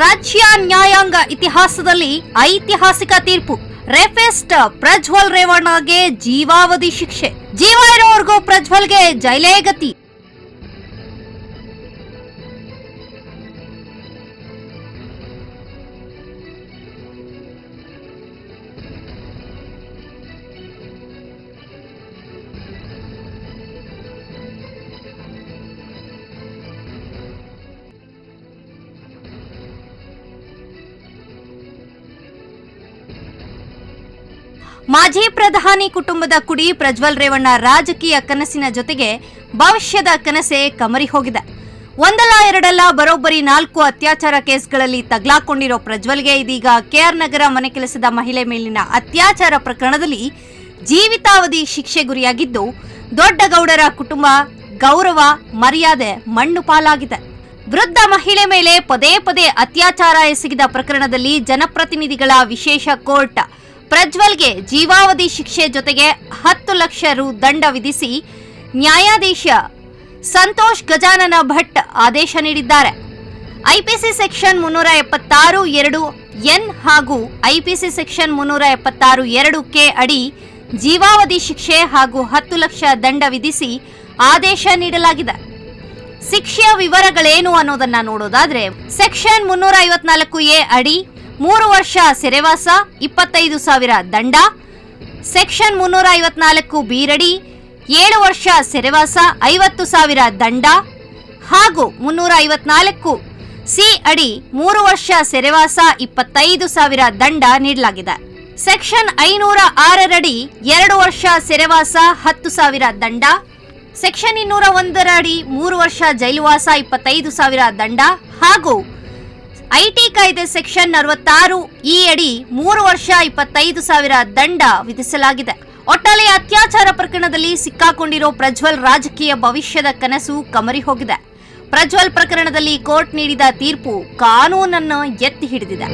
ರಾಜ್ಯ ನ್ಯಾಯಾಂಗ ಇತಿಹಾಸದಲ್ಲಿ ಐತಿಹಾಸಿಕ ತೀರ್ಪು. ರೇಪಿಸ್ಟ್ ಪ್ರಜ್ವಲ್ ರೇವಣ್ಣಗೆ ಜೀವಾವಧಿ ಶಿಕ್ಷೆ. ಜೀವ ಇರೋವರೆಗೂ ಪ್ರಜ್ವಲ್ಗೆ ಜೈಲೇ ಗತಿ. ಮಾಜಿ ಪ್ರಧಾನಿ ಕುಟುಂಬದ ಕುಡಿ ಪ್ರಜ್ವಲ್ ರೇವಣ್ಣ ರಾಜಕೀಯ ಕನಸಿನ ಜೊತೆಗೆ ಭವಿಷ್ಯದ ಕನಸೆ ಕಮರಿ ಹೋಗಿದೆ. ಒಂದಲ್ಲ ಎರಡಲ್ಲ ಬರೋಬ್ಬರಿ 4 ಅತ್ಯಾಚಾರ ಕೇಸ್ಗಳಲ್ಲಿ ತಗ್ಲಾಕೊಂಡಿರೋ ಪ್ರಜ್ವಲ್ಗೆ ಇದೀಗ ಕೆಆರ್ ನಗರ ಮನೆ ಕೆಲಸದ ಮಹಿಳೆ ಮೇಲಿನ ಅತ್ಯಾಚಾರ ಪ್ರಕರಣದಲ್ಲಿ ಜೀವಿತಾವಧಿ ಶಿಕ್ಷೆ ಗುರಿಯಾಗಿದ್ದು, ದೊಡ್ಡಗೌಡರ ಕುಟುಂಬ ಗೌರವ ಮರ್ಯಾದೆ ಮಣ್ಣು ಪಾಲಾಗಿದೆ. ವೃದ್ಧ ಮಹಿಳೆ ಮೇಲೆ ಪದೇ ಪದೇ ಅತ್ಯಾಚಾರ ಎಸಗಿದ ಪ್ರಕರಣದಲ್ಲಿ ಜನಪ್ರತಿನಿಧಿಗಳ ವಿಶೇಷ ಕೋರ್ಟ್ ಪ್ರಜ್ವಲ್ಗೆ ಜೀವಾವಧಿ ಶಿಕ್ಷೆ ಜೊತೆಗೆ 10 ಲಕ್ಷ ರು ದಂಡ ವಿಧಿಸಿ ನ್ಯಾಯಾಧೀಶ ಸಂತೋಷ್ ಗಜಾನನ ಭಟ್ ಆದೇಶ ನೀಡಿದ್ದಾರೆ. ಐಪಿಸಿ ಸೆಕ್ಷನ್ 376(2)(n) ಹಾಗೂ ಐಪಿಸಿ ಸೆಕ್ಷನ್ 376(2)(k) ಅಡಿ ಜೀವಾವಧಿ ಶಿಕ್ಷೆ ಹಾಗೂ 10 ಲಕ್ಷ ದಂಡ ವಿಧಿಸಿ ಆದೇಶ ನೀಡಲಾಗಿದೆ. ಶಿಕ್ಷೆಯ ವಿವರಗಳೇನು ಅನ್ನೋದನ್ನ ನೋಡೋದಾದ್ರೆ, ಸೆಕ್ಷನ್ 354(a) ಅಡಿ 3 ವರ್ಷ ಸೆರೆವಾಸ 25,000 ದಂಡ. ಸೆಕ್ಷನ್ 354(b) ರಡಿ 7 ವರ್ಷ ಸೆರೆವಾಸ 50,000 ದಂಡ ಹಾಗೂ 354(c) ಅಡಿ 3 ವರ್ಷ ಸೆರೆವಾಸ 25,000 ದಂಡ ನೀಡಲಾಗಿದೆ. ಸೆಕ್ಷನ್ 506 ರಡಿ 2 ವರ್ಷ ಸೆರೆವಾಸ 10,000 ದಂಡ. ಸೆಕ್ಷನ್ 201 ರಡಿ 3 ವರ್ಷ ಜೈಲುವಾಸ 25,000 ದಂಡ ಹಾಗೂ ಐಟಿ ಕಾಯ್ದೆ ಸೆಕ್ಷನ್ 46(e) ಅಡಿ 3 ವರ್ಷ 25,000 ದಂಡ ವಿಧಿಸಲಾಗಿದೆ. ಒಟ್ಟಾರೆ ಅತ್ಯಾಚಾರ ಪ್ರಕರಣದಲ್ಲಿ ಸಿಕ್ಕಾಕೊಂಡಿರೋ ಪ್ರಜ್ವಲ್ ರಾಜಕೀಯ ಭವಿಷ್ಯದ ಕನಸು ಕಮರಿ ಹೋಗಿದೆ. ಪ್ರಜ್ವಲ್ ಪ್ರಕರಣದಲ್ಲಿ ಕೋರ್ಟ್ ನೀಡಿದ ತೀರ್ಪು ಕಾನೂನನ್ನು ಎತ್ತಿ ಹಿಡಿದಿದೆ.